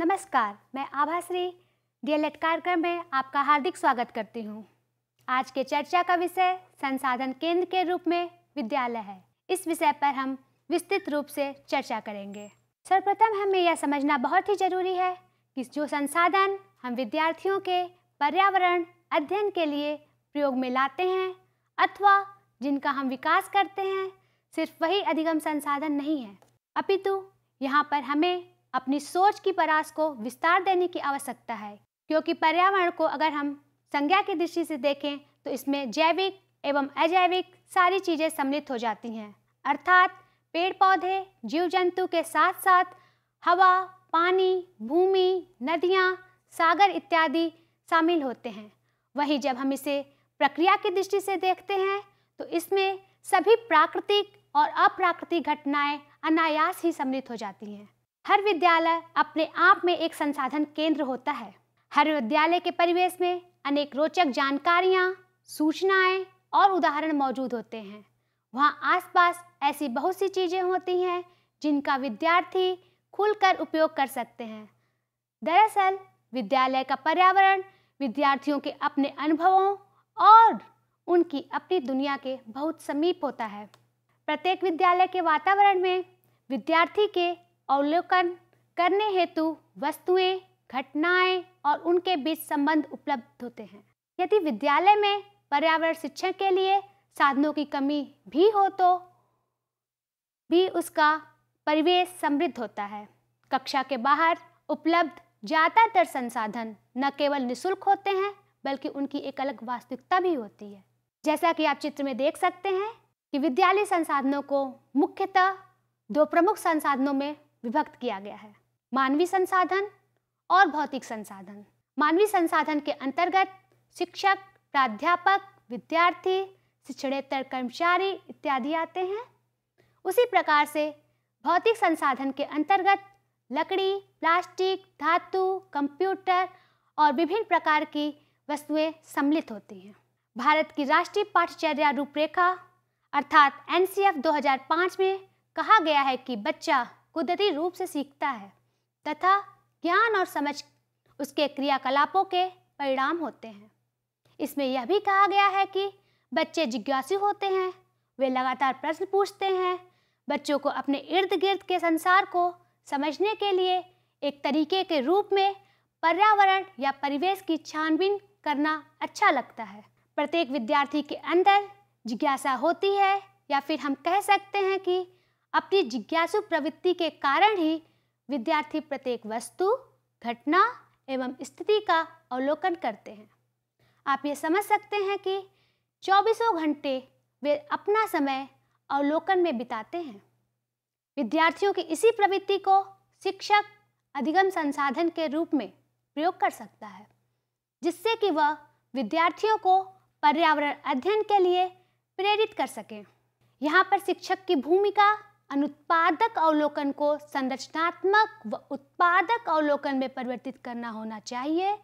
नमस्कार, मैं आभाश्री डीएलएड कार्यक्रम में आपका हार्दिक स्वागत करती हूँ। आज के चर्चा का विषय संसाधन केंद्र के रूप में विद्यालय है। इस विषय पर हम विस्तृत रूप से चर्चा करेंगे। सर्वप्रथम हमें यह समझना बहुत ही जरूरी है कि जो संसाधन हम विद्यार्थियों के पर्यावरण अध्ययन के लिए प्रयोग में लाते हैं अथवा जिनका हम विकास करते हैं, सिर्फ वही अधिगम संसाधन नहीं है, अपितु यहाँ पर हमें अपनी सोच की परास को विस्तार देने की आवश्यकता है। क्योंकि पर्यावरण को अगर हम संज्ञा की दृष्टि से देखें तो इसमें जैविक एवं अजैविक सारी चीज़ें सम्मिलित हो जाती हैं, अर्थात पेड़ पौधे, जीव जंतु के साथ साथ हवा, पानी, भूमि, नदियाँ, सागर इत्यादि शामिल होते हैं। वहीं जब हम इसे प्रक्रिया की दृष्टि से देखते हैं तो इसमें सभी प्राकृतिक और अप्राकृतिक घटनाएं अनायास ही सम्मिलित हो जाती हैं। हर विद्यालय अपने आप में एक संसाधन केंद्र होता है। हर विद्यालय के परिवेश में अनेक रोचक जानकारियाँ, सूचनाएं और उदाहरण मौजूद होते हैं। वहाँ आसपास ऐसी बहुत सी चीज़ें होती हैं जिनका विद्यार्थी खुलकर उपयोग कर सकते हैं। दरअसल विद्यालय का पर्यावरण विद्यार्थियों के अपने अनुभवों और उनकी अपनी दुनिया के बहुत समीप होता है। प्रत्येक विद्यालय के वातावरण में विद्यार्थी के अवलोकन करने हेतु वस्तुएं, घटनाएं और उनके बीच संबंध उपलब्ध होते हैं। यदि विद्यालय में पर्यावरण शिक्षण के लिए साधनों की कमी भी हो तो भी उसका परिवेश समृद्ध होता है। कक्षा के बाहर उपलब्ध ज़्यादातर संसाधन न केवल निःशुल्क होते हैं बल्कि उनकी एक अलग वास्तविकता भी होती है। जैसा कि आप चित्र में देख सकते हैं कि विद्यालय संसाधनों को मुख्यतः दो प्रमुख संसाधनों में विभक्त किया गया है, मानवीय संसाधन और भौतिक संसाधन। मानवीय संसाधन के अंतर्गत शिक्षक, प्राध्यापक, विद्यार्थी, शिक्षणेतर कर्मचारी इत्यादि आते हैं। उसी प्रकार से भौतिक संसाधन के अंतर्गत लकड़ी, प्लास्टिक, धातु, कंप्यूटर और विभिन्न प्रकार की वस्तुएं सम्मिलित होती हैं। भारत की राष्ट्रीय पाठ्यचर्या रूपरेखा अर्थात एनसीएफ 2005 में कहा गया है कि बच्चा कुदरती रूप से सीखता है तथा ज्ञान और समझ उसके क्रियाकलापों के परिणाम होते हैं। इसमें यह भी कहा गया है कि बच्चे जिज्ञासु होते हैं, वे लगातार प्रश्न पूछते हैं। बच्चों को अपने इर्द गिर्द के संसार को समझने के लिए एक तरीके के रूप में पर्यावरण या परिवेश की छानबीन करना अच्छा लगता है। प्रत्येक विद्यार्थी के अंदर जिज्ञासा होती है, या फिर हम कह सकते हैं कि अपनी जिज्ञासु प्रवृत्ति के कारण ही विद्यार्थी प्रत्येक वस्तु, घटना एवं स्थिति का अवलोकन करते हैं। आप ये समझ सकते हैं कि 24 घंटे वे अपना समय अवलोकन में बिताते हैं। विद्यार्थियों की इसी प्रवृत्ति को शिक्षक अधिगम संसाधन के रूप में प्रयोग कर सकता है, जिससे कि वह विद्यार्थियों को पर्यावरण अध्ययन के लिए प्रेरित कर सकें। यहाँ पर शिक्षक की भूमिका अनुत्पादक अवलोकन को संरचनात्मक व उत्पादक अवलोकन में परिवर्तित करना होना चाहिए,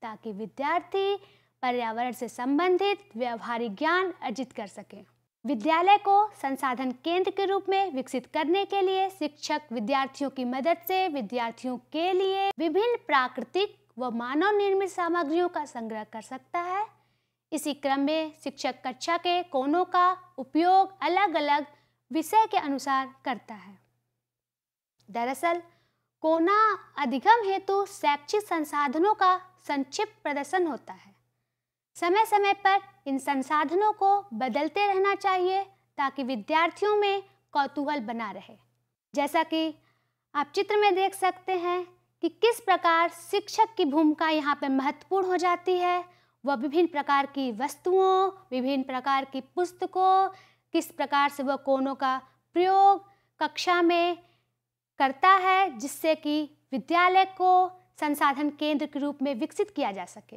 ताकि विद्यार्थी पर्यावरण से संबंधित व्यावहारिक ज्ञान अर्जित कर सकें। विद्यालय को संसाधन केंद्र के रूप में विकसित करने के लिए शिक्षक विद्यार्थियों की मदद से विद्यार्थियों के लिए विभिन्न प्राकृतिक व मानव निर्मित सामग्रियों का संग्रह कर सकता है। इसी क्रम में शिक्षक कक्षा के कोनों का उपयोग अलग अलग विषय के अनुसार करता है। दरअसल कोना अधिगम हेतु शैक्षिक संसाधनों का संक्षिप्त प्रदर्शन होता है। समय समय पर इन संसाधनों को बदलते रहना चाहिए ताकि विद्यार्थियों में कौतूहल बना रहे। जैसा कि आप चित्र में देख सकते हैं कि किस प्रकार शिक्षक की भूमिका यहाँ पर महत्वपूर्ण हो जाती है। वह विभिन्न प्रकार की वस्तुओं, विभिन्न प्रकार की पुस्तकों, किस प्रकार से वह कोनों का प्रयोग कक्षा में करता है, जिससे कि विद्यालय को संसाधन केंद्र के रूप में विकसित किया जा सके।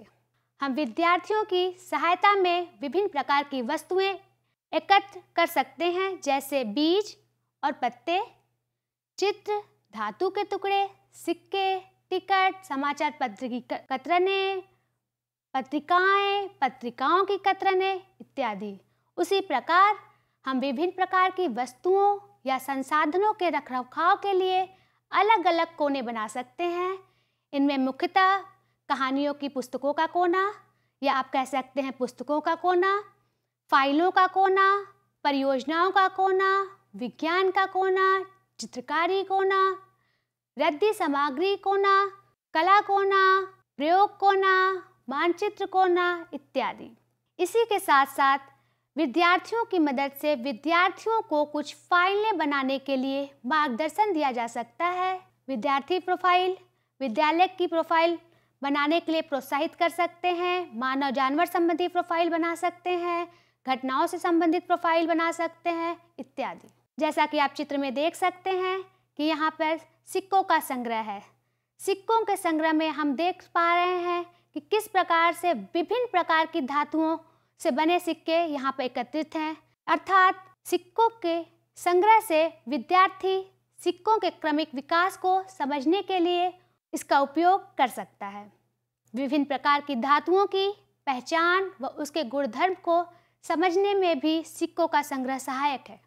हम विद्यार्थियों की सहायता में विभिन्न प्रकार की वस्तुएं एकत्र कर सकते हैं, जैसे बीज और पत्ते, चित्र, धातु के टुकड़े, सिक्के, टिकट, समाचार पत्र की कतरनें, पत्रिकाएं, पत्रिकाओं की कतरनें इत्यादि। उसी प्रकार हम विभिन्न प्रकार की वस्तुओं या संसाधनों के रखरखाव के लिए अलग अलग कोने बना सकते हैं। इनमें मुख्यतः कहानियों की पुस्तकों का कोना, या आप कह सकते हैं पुस्तकों का कोना, फाइलों का कोना, परियोजनाओं का कोना, विज्ञान का कोना, चित्रकारी कोना, रद्दी सामग्री कोना, कला कोना, प्रयोग कोना, मानचित्र कोना इत्यादि। इसी के साथ साथ विद्यार्थियों की मदद से विद्यार्थियों को कुछ फाइलें बनाने के लिए मार्गदर्शन दिया जा सकता है। विद्यार्थी प्रोफाइल, विद्यालय की प्रोफाइल बनाने के लिए प्रोत्साहित कर सकते हैं। मानव जानवर संबंधी प्रोफाइल बना सकते हैं, घटनाओं से संबंधित प्रोफाइल बना सकते हैं इत्यादि। जैसा कि आप चित्र में देख सकते हैं कि यहाँ पर सिक्कों का संग्रह है। सिक्कों के संग्रह में हम देख पा रहे हैं कि किस प्रकार से विभिन्न प्रकार की धातुओं से बने सिक्के यहाँ पर एकत्रित हैं। अर्थात सिक्कों के संग्रह से विद्यार्थी सिक्कों के क्रमिक विकास को समझने के लिए इसका उपयोग कर सकता है। विभिन्न प्रकार की धातुओं की पहचान व उसके गुणधर्म को समझने में भी सिक्कों का संग्रह सहायक है।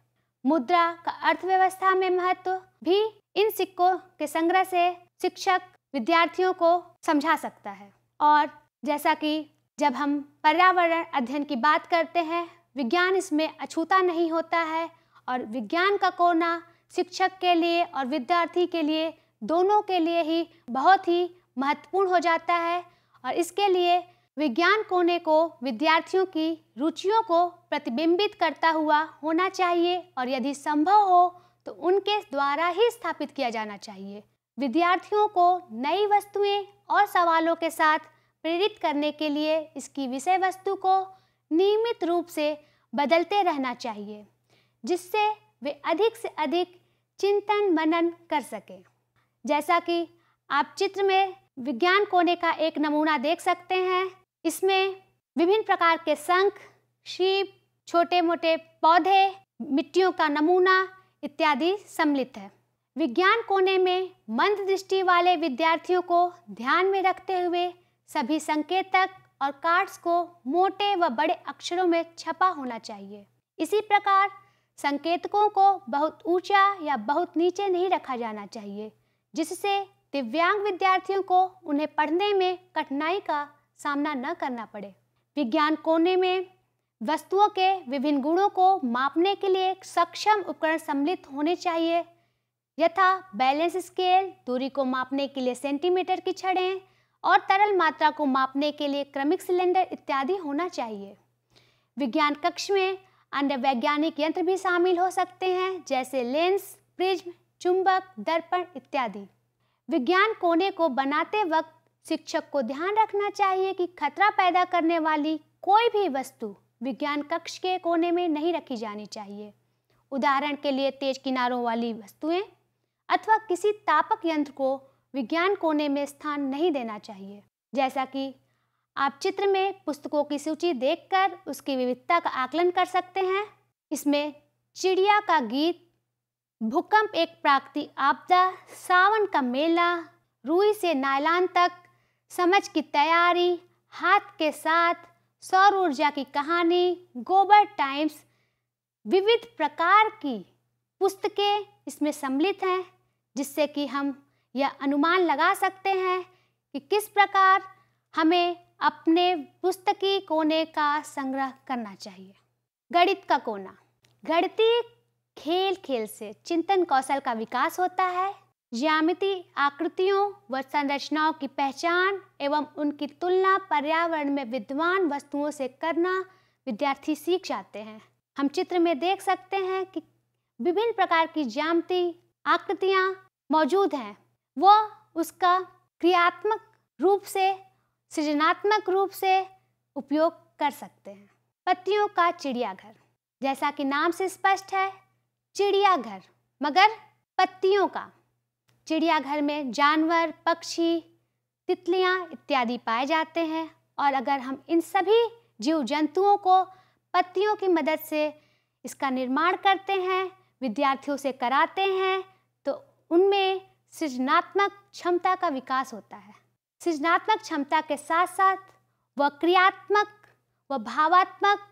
मुद्रा का अर्थव्यवस्था में महत्व भी इन सिक्कों के संग्रह से शिक्षक विद्यार्थियों को समझा सकता है। और जैसा कि जब हम पर्यावरण अध्ययन की बात करते हैं, विज्ञान इसमें अछूता नहीं होता है और विज्ञान का कोना शिक्षक के लिए और विद्यार्थी के लिए दोनों के लिए ही बहुत ही महत्वपूर्ण हो जाता है। और इसके लिए विज्ञान कोने को विद्यार्थियों की रुचियों को प्रतिबिंबित करता हुआ होना चाहिए और यदि संभव हो तो उनके द्वारा ही स्थापित किया जाना चाहिए। विद्यार्थियों को नई वस्तुएं और सवालों के साथ प्रेरित करने के लिए इसकी विषय वस्तु को नियमित रूप से बदलते रहना चाहिए, जिससे वे अधिक से अधिक चिंतन मनन कर सकें। जैसा कि आप चित्र में विज्ञान कोने का एक नमूना देख सकते हैं, इसमें विभिन्न प्रकार के शंख, शीप, छोटे मोटे पौधे, मिट्टियों का नमूना इत्यादि सम्मिलित है। विज्ञान कोने में मंद दृष्टि वाले विद्यार्थियों को ध्यान में रखते हुए सभी संकेतक और कार्ड्स को मोटे व बड़े अक्षरों में छपा होना चाहिए। इसी प्रकार संकेतकों को बहुत ऊंचा या बहुत नीचे नहीं रखा जाना चाहिए, जिससे दिव्यांग विद्यार्थियों को उन्हें पढ़ने में कठिनाई का सामना न करना पड़े। विज्ञान कोने में वस्तुओं के विभिन्न गुणों को मापने के लिए एक सक्षम उपकरण सम्मिलित होने चाहिए, यथा बैलेंस स्केल, दूरी को मापने के लिए सेंटीमीटर की छड़ें और तरल मात्रा को मापने के लिए क्रमिक सिलेंडर इत्यादि होना चाहिए। विज्ञान कक्ष में अन्य वैज्ञानिक यंत्र भी शामिल हो सकते हैं, जैसे लेंस, प्रिज्म, चुंबक, दर्पण इत्यादि। विज्ञान कोने को बनाते वक्त शिक्षक को ध्यान रखना चाहिए कि खतरा पैदा करने वाली कोई भी वस्तु विज्ञान कक्ष के कोने में नहीं रखी जानी चाहिए। उदाहरण के लिए तेज किनारों वाली वस्तुएं अथवा किसी तापक यंत्र को विज्ञान कोने में स्थान नहीं देना चाहिए। जैसा कि आप चित्र में पुस्तकों की सूची देखकर उसकी विविधता का आकलन कर सकते हैं। इसमें चिड़िया का गीत, भूकंप एक प्राकृतिक आपदा, सावन का मेला, रुई से नायलॉन तक, समझ की तैयारी, हाथ के साथ, सौर ऊर्जा की कहानी, गोबर टाइम्स, विविध प्रकार की पुस्तकें इसमें सम्मिलित हैं, जिससे कि हम यह अनुमान लगा सकते हैं कि किस प्रकार हमें अपने पुस्तकीय कोने का संग्रह करना चाहिए। गणित का कोना। गणितीय खेल खेल से चिंतन कौशल का विकास होता है। ज्यामितीय आकृतियों व संरचनाओं की पहचान एवं उनकी तुलना पर्यावरण में विद्यमान वस्तुओं से करना विद्यार्थी सीख जाते हैं। हम चित्र में देख सकते हैं कि विभिन्न प्रकार की ज्यामितीय आकृतियाँ मौजूद हैं, वो उसका क्रियात्मक रूप से, सृजनात्मक रूप से उपयोग कर सकते हैं। पत्तियों का चिड़ियाघर। जैसा कि नाम से स्पष्ट है, चिड़ियाघर, मगर पत्तियों का। चिड़ियाघर में जानवर, पक्षी, तितलियां इत्यादि पाए जाते हैं और अगर हम इन सभी जीव जंतुओं को पत्तियों की मदद से इसका निर्माण करते हैं, विद्यार्थियों से कराते हैं, तो उनमें सृजनात्मक क्षमता का विकास होता है। सृजनात्मक क्षमता के साथ साथ वह क्रियात्मक व भावात्मक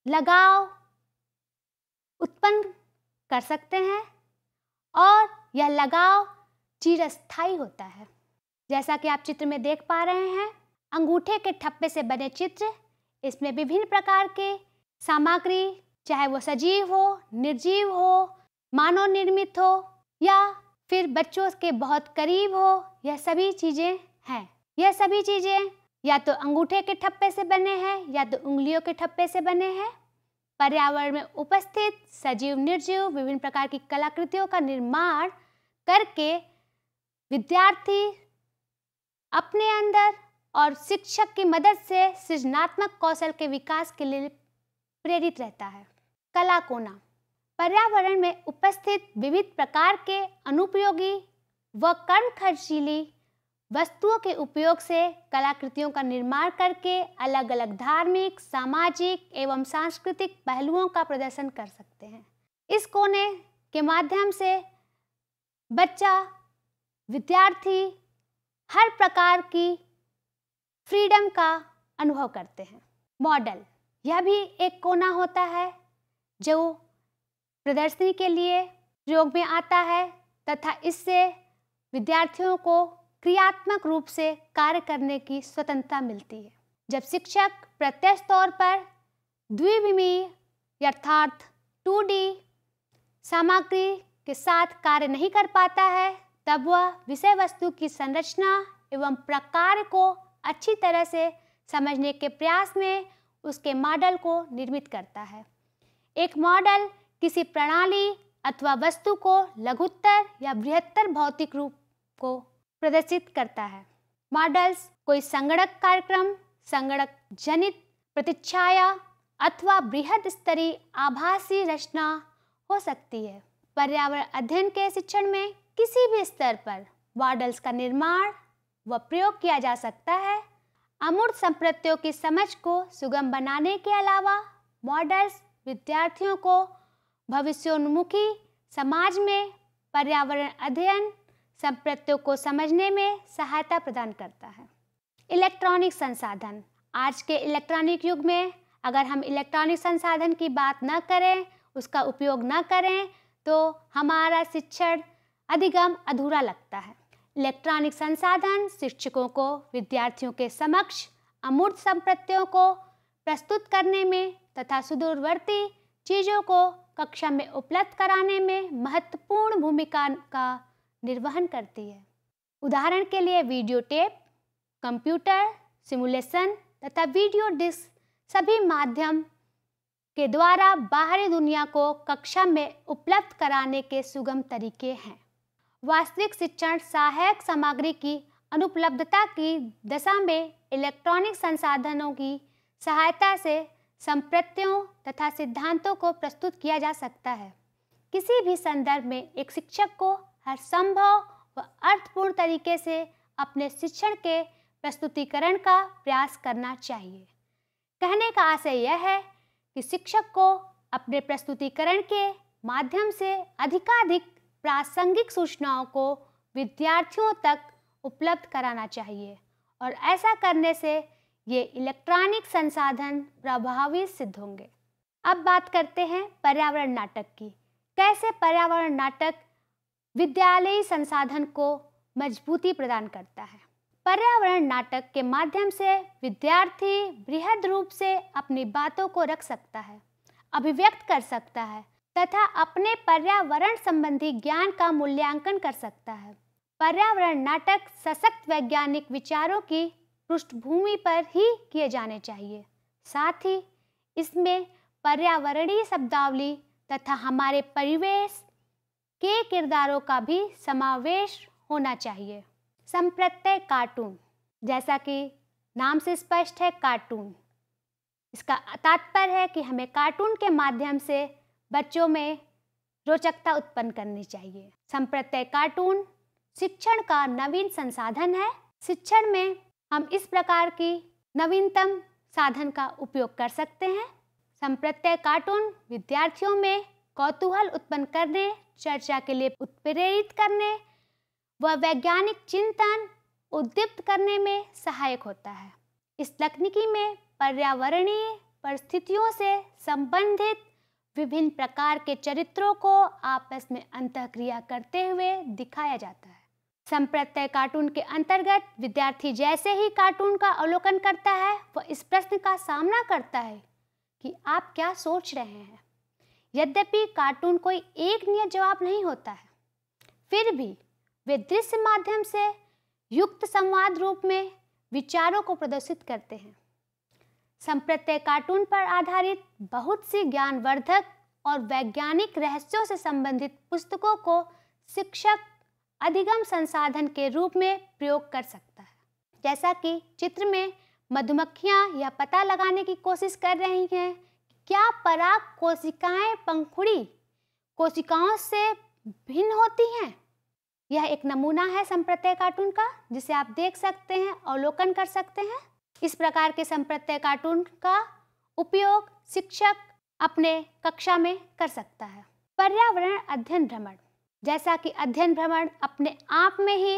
लगाव उत्पन्न कर सकते हैं और यह लगाव चिरस्थायी होता है। जैसा कि आप चित्र में देख पा रहे हैं, अंगूठे के ठप्पे से बने चित्र। इसमें विभिन्न प्रकार के सामग्री, चाहे वो सजीव हो, निर्जीव हो, मानव निर्मित हो या फिर बच्चों के बहुत करीब हो, यह सभी चीज़ें हैं। यह सभी चीज़ें या तो अंगूठे के ठप्पे से बने हैं या तो उंगलियों के ठप्पे से बने हैं। पर्यावरण में उपस्थित सजीव, निर्जीव विभिन्न प्रकार की कलाकृतियों का निर्माण करके विद्यार्थी अपने अंदर और शिक्षक की मदद से सृजनात्मक कौशल के विकास के लिए प्रेरित रहता है। कला कोना पर्यावरण में उपस्थित विविध प्रकार के अनुपयोगी व कम खर्चीली वस्तुओं के उपयोग से कलाकृतियों का निर्माण करके अलग अलग धार्मिक, सामाजिक एवं सांस्कृतिक पहलुओं का प्रदर्शन कर सकते हैं। इस कोने के माध्यम से बच्चा, विद्यार्थी हर प्रकार की फ्रीडम का अनुभव करते हैं। मॉडल, यह भी एक कोना होता है जो प्रदर्शनी के लिए प्रयोग में आता है तथा इससे विद्यार्थियों को क्रियात्मक रूप से कार्य करने की स्वतंत्रता मिलती है। जब शिक्षक प्रत्यक्ष तौर पर द्विविमीय अर्थात 2D सामग्री के साथ कार्य नहीं कर पाता है, तब वह विषय वस्तु की संरचना एवं प्रकार को अच्छी तरह से समझने के प्रयास में उसके मॉडल को निर्मित करता है। एक मॉडल किसी प्रणाली अथवा वस्तु को लघुत्तर या बृहत्तर भौतिक रूप को प्रदर्शित करता है। मॉडल्स कोई संगणक कार्यक्रम, संगणक जनित प्रतिच्छाया अथवा बृहद स्तरीय आभासी रचना हो सकती है। पर्यावरण अध्ययन के शिक्षण में किसी भी स्तर पर मॉडल्स का निर्माण व प्रयोग किया जा सकता है। अमूर्त संप्रत्यों की समझ को सुगम बनाने के अलावा मॉडल्स विद्यार्थियों को भविष्योन्मुखी समाज में पर्यावरण अध्ययन संप्रत्यों को समझने में सहायता प्रदान करता है। इलेक्ट्रॉनिक संसाधन, आज के इलेक्ट्रॉनिक युग में अगर हम इलेक्ट्रॉनिक संसाधन की बात न करें, उसका उपयोग न करें, तो हमारा शिक्षण अधिगम अधूरा लगता है। इलेक्ट्रॉनिक संसाधन शिक्षकों को विद्यार्थियों के समक्ष अमूर्त संप्रत्यों को प्रस्तुत करने में तथा सुदूरवर्ती चीज़ों को कक्षा में उपलब्ध कराने में महत्वपूर्ण भूमिका का निर्वहन करती है। उदाहरण के लिए वीडियो टेप, कंप्यूटर, सिमुलेशन तथा वीडियो डिस्क सभी माध्यम के द्वारा बाहरी दुनिया को कक्षा में उपलब्ध कराने के सुगम तरीके हैं। वास्तविक शिक्षण सहायक सामग्री की अनुपलब्धता की दशा में इलेक्ट्रॉनिक संसाधनों की सहायता से संप्रत्यों तथा सिद्धांतों को प्रस्तुत किया जा सकता है। किसी भी संदर्भ में एक शिक्षक को हर संभव व अर्थपूर्ण तरीके से अपने शिक्षण के प्रस्तुतिकरण का प्रयास करना चाहिए। कहने का आशय यह है कि शिक्षक को अपने प्रस्तुतिकरण के माध्यम से अधिकाधिक प्रासंगिक सूचनाओं को विद्यार्थियों तक उपलब्ध कराना चाहिए और ऐसा करने से ये इलेक्ट्रॉनिक संसाधन प्रभावी सिद्ध होंगे। अब बात करते हैं पर्यावरण नाटक की। कैसे पर्यावरण नाटक विद्यालयी संसाधन को मजबूती प्रदान करता है। पर्यावरण नाटक के माध्यम से विद्यार्थी बृहद रूप से अपनी बातों को रख सकता है, अभिव्यक्त कर सकता है तथा अपने पर्यावरण संबंधी ज्ञान का मूल्यांकन कर सकता है। पर्यावरण नाटक सशक्त वैज्ञानिक विचारों की पृष्ठभूमि पर ही किए जाने चाहिए। साथ ही इसमें पर्यावरणीय शब्दावली तथा हमारे परिवेश के किरदारों का भी समावेश होना चाहिए। संप्रत्यय कार्टून, जैसा कि नाम से स्पष्ट है, कार्टून, इसका तात्पर्य है कि हमें कार्टून के माध्यम से बच्चों में रोचकता उत्पन्न करनी चाहिए। संप्रत्यय कार्टून शिक्षण का नवीन संसाधन है। शिक्षण में हम इस प्रकार की नवीनतम साधन का उपयोग कर सकते हैं। संप्रत्यय कार्टून विद्यार्थियों में कौतूहल उत्पन्न करने, चर्चा के लिए उत्प्रेरित करने व वैज्ञानिक चिंतन उद्दीप्त करने में सहायक होता है। इस तकनीकी में पर्यावरणीय परिस्थितियों से संबंधित विभिन्न प्रकार के चरित्रों को आपस में अंतःक्रिया करते हुए दिखाया जाता है। संप्रत्यय कार्टून के अंतर्गत विद्यार्थी जैसे ही कार्टून का अवलोकन करता है वह इस प्रश्न का सामना करता है कि आप क्या सोच रहे हैं। यद्यपि कार्टून कोई एक नियत जवाब नहीं होता है, फिर भी वे दृश्य माध्यम से युक्त संवाद रूप में विचारों को प्रदर्शित करते हैं। संप्रत्यय कार्टून पर आधारित बहुत सी ज्ञानवर्धक और वैज्ञानिक रहस्यों से संबंधित पुस्तकों को शिक्षक अधिगम संसाधन के रूप में प्रयोग कर सकता है। जैसा कि चित्र में मधुमक्खियां यह पता लगाने की कोशिश कर रही हैं कि क्या पराग कोशिकाएं पंखुड़ी कोशिकाओं से भिन्न होती हैं। यह एक नमूना है संप्रत्यय कार्टून का, जिसे आप देख सकते हैं, अवलोकन कर सकते हैं। इस प्रकार के संप्रत्यय कार्टून का उपयोग शिक्षक अपने कक्षा में कर सकता है। पर्यावरण अध्ययन भ्रमण, जैसा कि अध्ययन भ्रमण अपने आप में ही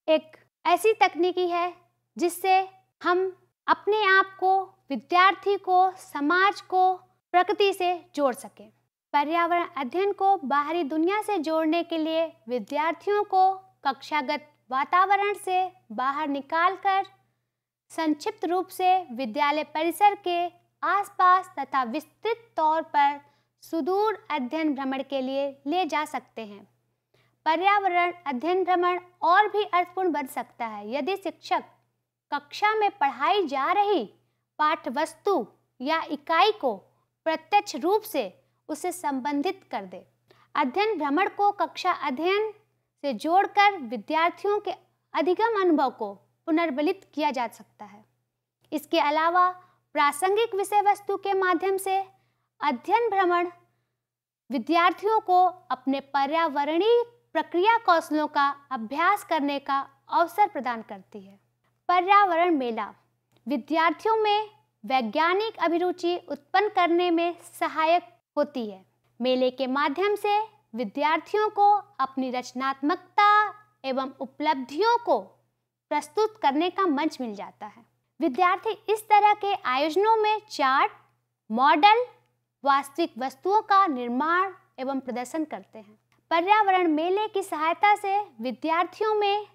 एक ऐसी तकनीकी है जिससे हम अपने आप को, विद्यार्थी को, समाज को प्रकृति से जोड़ सकें। पर्यावरण अध्ययन को बाहरी दुनिया से जोड़ने के लिए विद्यार्थियों को कक्षागत वातावरण से बाहर निकालकर संक्षिप्त रूप से विद्यालय परिसर के आसपास तथा विस्तृत तौर पर सुदूर अध्ययन भ्रमण के लिए ले जा सकते हैं। पर्यावरण अध्ययन भ्रमण और भी अर्थपूर्ण बन सकता है यदि शिक्षक कक्षा में पढ़ाई जा रही पाठ्यवस्तु या इकाई को प्रत्यक्ष रूप से उसे संबंधित कर दे। अध्ययन भ्रमण को कक्षा अध्ययन से जोड़कर विद्यार्थियों के अधिगम अनुभव को पुनर्बलित किया जा सकता है। इसके अलावा प्रासंगिक विषय वस्तु के माध्यम से अध्ययन भ्रमण विद्यार्थियों को अपने पर्यावरणीय प्रक्रिया कौशलों का अभ्यास करने का अवसर प्रदान करती है। पर्यावरण मेला विद्यार्थियों में वैज्ञानिक अभिरुचि उत्पन्न करने में सहायक होती है। मेले के माध्यम से विद्यार्थियों को अपनी रचनात्मकता एवं उपलब्धियों को प्रस्तुत करने का मंच मिल जाता है। विद्यार्थी इस तरह के आयोजनों में चार्ट, मॉडल, वास्तविक वस्तुओं का निर्माण एवं प्रदर्शन करते हैं। पर्यावरण मेले की सहायता से विद्यार्थियों में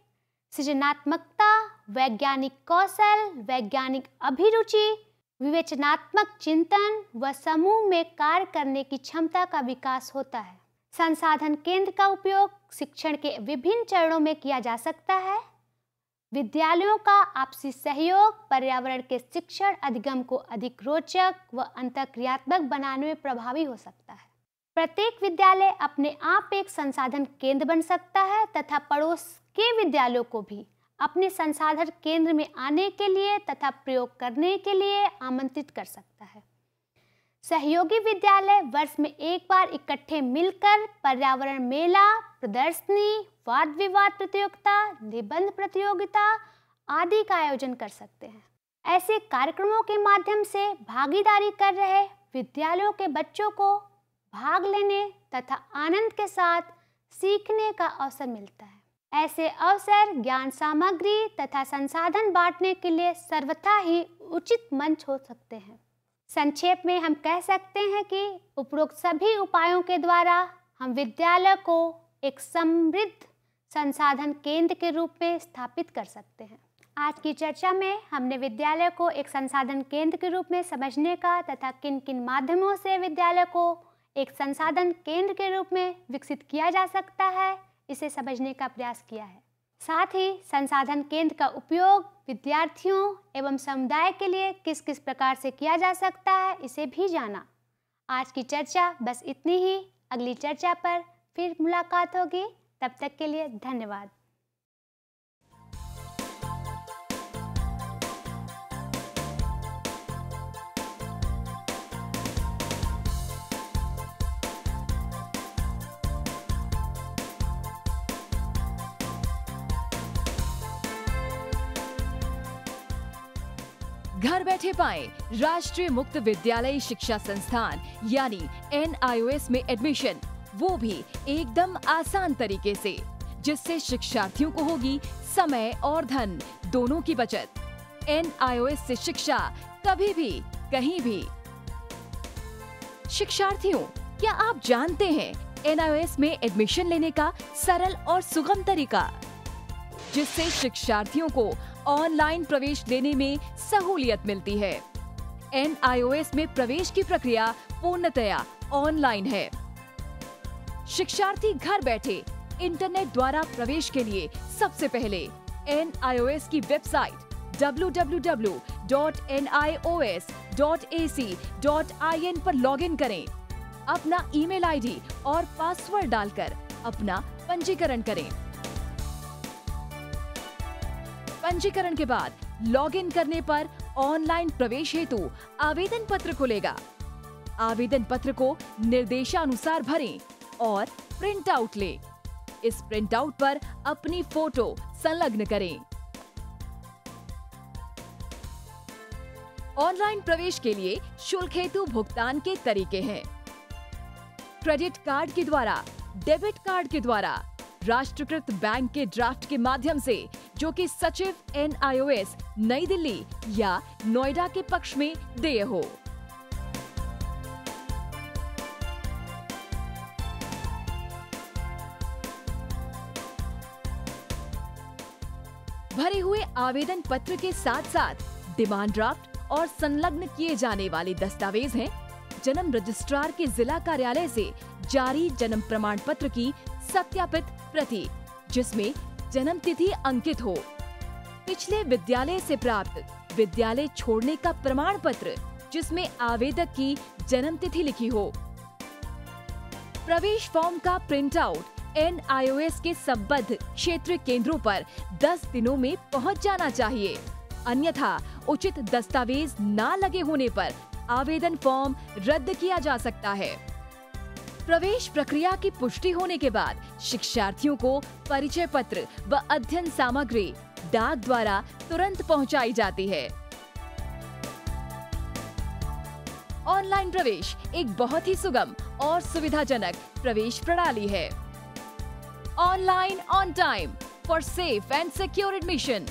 सृजनात्मकता, वैज्ञानिक कौशल, वैज्ञानिक अभिरुचि, विवेचनात्मक चिंतन व समूह में कार्य करने की क्षमता का विकास होता है। संसाधन केंद्र का उपयोग शिक्षण के विभिन्न चरणों में किया जा सकता है। विद्यालयों का आपसी सहयोग पर्यावरण के शिक्षण अधिगम को अधिक रोचक व अंतःक्रियात्मक बनाने में प्रभावी हो सकता है। प्रत्येक विद्यालय अपने आप एक संसाधन केंद्र बन सकता है तथा पड़ोस के विद्यालयों को भी अपने संसाधन केंद्र में आने के लिए तथा प्रयोग करने के लिए आमंत्रित कर सकता है। सहयोगी विद्यालय वर्ष में एक बार इकट्ठे मिलकर पर्यावरण मेला, प्रदर्शनी, वाद विवाद प्रतियोगिता, निबंध प्रतियोगिता आदि का आयोजन कर सकते हैं। ऐसे कार्यक्रमों के माध्यम से भागीदारी कर रहे विद्यालयों के बच्चों को भाग लेने तथा आनंद के साथ सीखने का अवसर मिलता है। ऐसे अवसर ज्ञान सामग्री तथा संसाधन बांटने के लिए सर्वथा ही उचित मंच हो सकते हैं। संक्षेप में हम कह सकते हैं कि उपरोक्त सभी उपायों के द्वारा हम विद्यालय को एक समृद्ध संसाधन केंद्र के रूप में स्थापित कर सकते हैं। आज की चर्चा में हमने विद्यालय को एक संसाधन केंद्र के रूप में समझने का तथा किन किन माध्यमों से विद्यालय को एक संसाधन केंद्र के रूप में विकसित किया जा सकता है, इसे समझने का प्रयास किया है। साथ ही संसाधन केंद्र का उपयोग विद्यार्थियों एवं समुदाय के लिए किस किस प्रकार से किया जा सकता है, इसे भी जाना। आज की चर्चा बस इतनी ही। अगली चर्चा पर फिर मुलाकात होगी। तब तक के लिए धन्यवाद। घर बैठे पाएं राष्ट्रीय मुक्त विद्यालय शिक्षा संस्थान यानी NIOS में एडमिशन, वो भी एकदम आसान तरीके से, जिससे शिक्षार्थियों को होगी समय और धन दोनों की बचत। NIOS से शिक्षा कभी भी कहीं भी। शिक्षार्थियों, क्या आप जानते हैं NIOS में एडमिशन लेने का सरल और सुगम तरीका? जिससे शिक्षार्थियों को ऑनलाइन प्रवेश लेने में सहूलियत मिलती है। NIOS में प्रवेश की प्रक्रिया पूर्णतया ऑनलाइन है। शिक्षार्थी घर बैठे इंटरनेट द्वारा प्रवेश के लिए सबसे पहले NIOS की वेबसाइट www.nios.ac.in पर लॉगिन करें। अपना ईमेल आईडी और पासवर्ड डालकर अपना पंजीकरण करें। पंजीकरण के बाद लॉगिन करने पर ऑनलाइन प्रवेश हेतु आवेदन पत्र खुलेगा। आवेदन पत्र को निर्देशानुसार भरें और प्रिंट आउट लें। इस प्रिंट आउट पर अपनी फोटो संलग्न करें। ऑनलाइन प्रवेश के लिए शुल्क हेतु भुगतान के तरीके हैं। क्रेडिट कार्ड के द्वारा, डेबिट कार्ड के द्वारा, राष्ट्रीयकृत बैंक के ड्राफ्ट के माध्यम से, जो कि सचिव NIOS नई दिल्ली या नोएडा के पक्ष में देय हो। भरे हुए आवेदन पत्र के साथ साथ डिमांड ड्राफ्ट और संलग्न किए जाने वाले दस्तावेज हैं जन्म रजिस्ट्रार के जिला कार्यालय से जारी जन्म प्रमाण पत्र की सत्यापित प्रति, जिसमें जन्म तिथि अंकित हो, पिछले विद्यालय से प्राप्त विद्यालय छोड़ने का प्रमाण पत्र जिसमें आवेदक की जन्म तिथि लिखी हो। प्रवेश फॉर्म का प्रिंट आउट NIOS के संबद्ध क्षेत्रीय केंद्रों पर 10 दिनों में पहुंच जाना चाहिए, अन्यथा उचित दस्तावेज न लगे होने पर आवेदन फॉर्म रद्द किया जा सकता है। प्रवेश प्रक्रिया की पुष्टि होने के बाद शिक्षार्थियों को परिचय पत्र व अध्ययन सामग्री डाक द्वारा तुरंत पहुंचाई जाती है। ऑनलाइन प्रवेश एक बहुत ही सुगम और सुविधाजनक प्रवेश प्रणाली है। Online on time for safe and secure admission.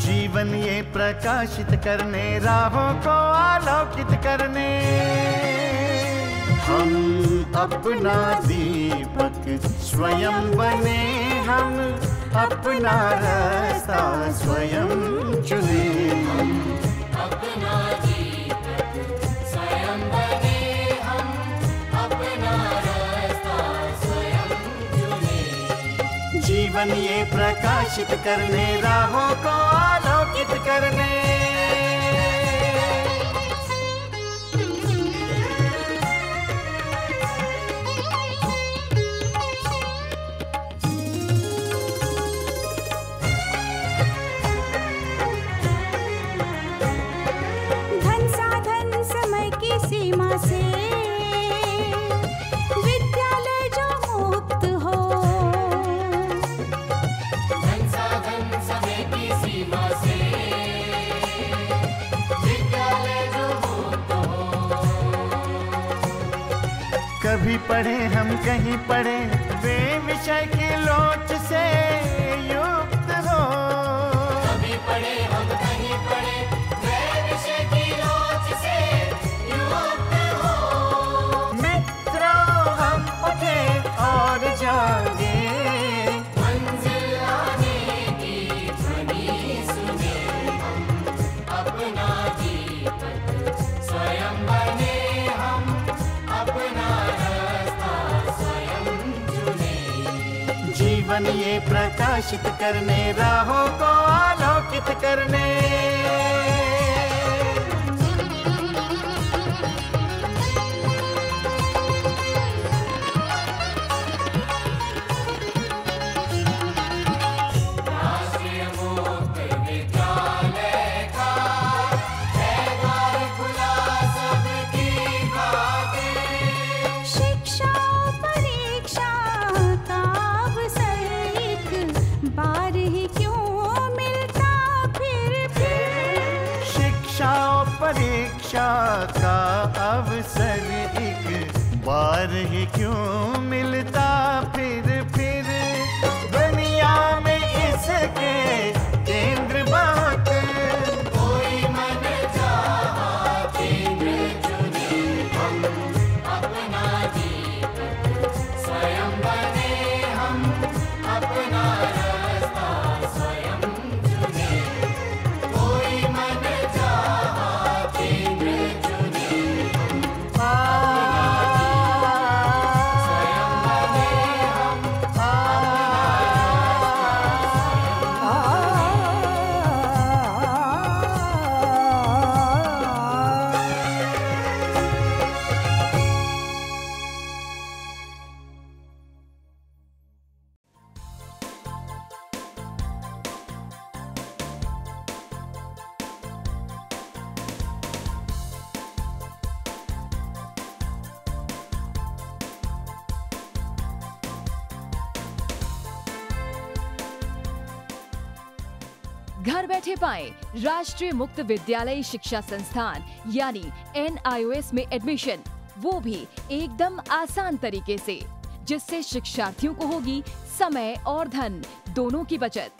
जीवन ये प्रकाशित करने, राहों को आलोकित करने, हम अपना दीपक स्वयं बने, हम अपना रास्ता स्वयं चुने। हम अपना दीपक स्वयं बने, हम अपना रास्ता स्वयं चुने। जीवन ये प्रकाशित करने, राहों को आलोकित करने। धन साधन समय की सीमा से विद्यालय जो मुक्त हो, धन साधन समय की सीमा से विद्यालय जो मुक्त हो। कभी पढ़े हम कहीं पढ़े, वे विषय की लोच से युक्त हो। कभी पढ़े हम कहीं पढ़े, वे विषय की लोच से युक्त हो। मित्रों हम उठे और जागे, मंजिल आने की ध्वनि सुने। हम अपना दीपक स्वयं बने, हम अपना रास्ता स्वयं चुने। जीवन ये प्रकाशित करने, राहों को आलोकित करने। अवसर एक बार ही क्यों मिलता फिर दुनिया में इसके केंद्र बहुत। कोई मन चाहा केंद्र चुने, हम अपना जीत स्वयं बने, हम अपना रास्ता स्वयं चुने। कोई मन चाहा केंद्र चुने, घर बैठे पाएं राष्ट्रीय मुक्त विद्यालयी शिक्षा संस्थान यानी NIOS में एडमिशन, वो भी एकदम आसान तरीके से, जिससे शिक्षार्थियों को होगी समय और धन दोनों की बचत।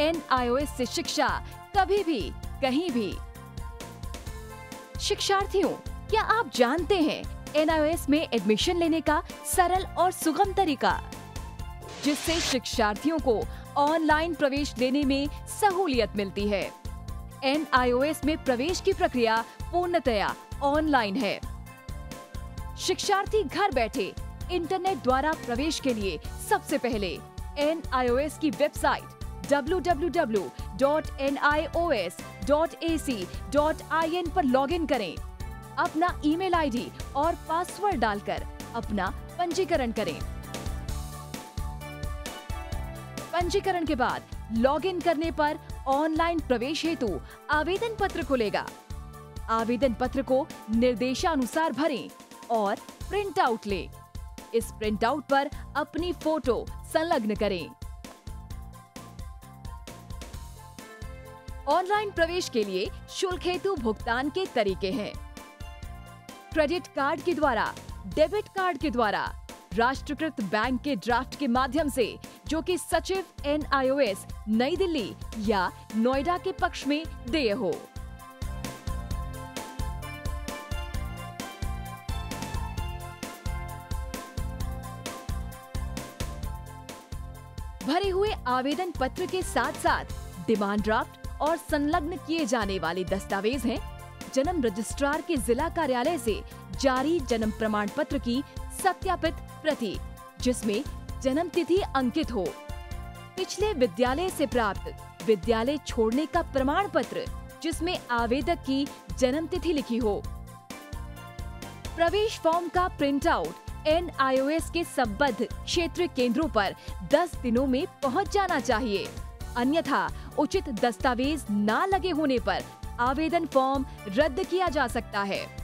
NIOS से शिक्षा कभी भी कहीं भी। शिक्षार्थियों, क्या आप जानते हैं NIOS में एडमिशन लेने का सरल और सुगम तरीका, जिससे शिक्षार्थियों को ऑनलाइन प्रवेश लेने में सहूलियत मिलती है। NIOS में प्रवेश की प्रक्रिया पूर्णतया ऑनलाइन है। शिक्षार्थी घर बैठे इंटरनेट द्वारा प्रवेश के लिए सबसे पहले NIOS की वेबसाइट www.nios.ac.in पर लॉगिन करें। अपना ईमेल आईडी और पासवर्ड डालकर अपना पंजीकरण करें। पंजीकरण के बाद लॉगिन करने पर ऑनलाइन प्रवेश हेतु आवेदन पत्र खुलेगा। आवेदन पत्र को निर्देशानुसार भरें और प्रिंट आउट लें। इस प्रिंट आउट पर अपनी फोटो संलग्न करें। ऑनलाइन प्रवेश के लिए शुल्क हेतु भुगतान के तरीके हैं: क्रेडिट कार्ड के द्वारा, डेबिट कार्ड के द्वारा, राष्ट्रीयकृत बैंक के ड्राफ्ट के माध्यम से, जो कि सचिव NIOS नई दिल्ली या नोएडा के पक्ष में देय हो। भरे हुए आवेदन पत्र के साथ साथ डिमांड ड्राफ्ट और संलग्न किए जाने वाले दस्तावेज हैं: जन्म रजिस्ट्रार के जिला कार्यालय से जारी जन्म प्रमाण पत्र की सत्यापित प्रति, जिसमें जन्म तिथि अंकित हो, पिछले विद्यालय से प्राप्त विद्यालय छोड़ने का प्रमाण पत्र, जिसमें आवेदक की जन्म तिथि लिखी हो। प्रवेश फॉर्म का प्रिंट आउट NIOS के संबद्ध क्षेत्रीय केंद्रों पर 10 दिनों में पहुंच जाना चाहिए, अन्यथा उचित दस्तावेज न लगे होने पर आवेदन फॉर्म रद्द किया जा सकता है।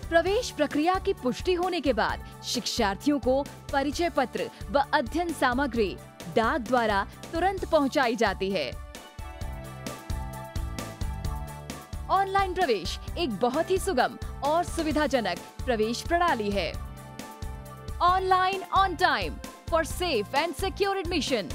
प्रवेश प्रक्रिया की पुष्टि होने के बाद शिक्षार्थियों को परिचय पत्र व अध्ययन सामग्री डाक द्वारा तुरंत पहुंचाई जाती है। ऑनलाइन प्रवेश एक बहुत ही सुगम और सुविधाजनक प्रवेश प्रणाली है। Online on time for safe and secure admission.